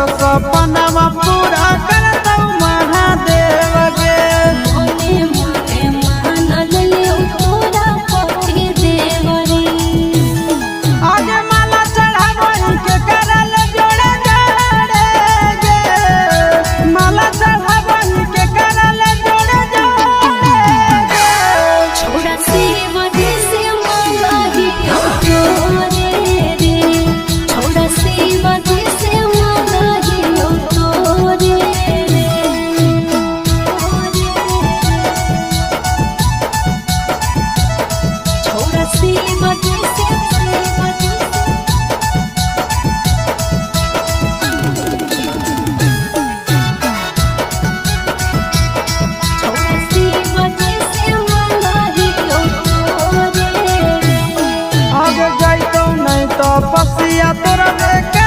तोरो सपना पूरा कर दो महादेव के आज माला चढ़ावही के करल जोड़े जोड़े गे माला चढ़ावही के करल जोड़े जोड़े गे छोड़ा सेवा जैसे माला ही तोरे रे छोड़ा सेवा जैसे माला ही तोरे रे छोड़ा सेवा जैसे छोड़ा सेवा जैसे माला ही तोरे रे आगे जाइतो नहीं तो पसिया तोरा के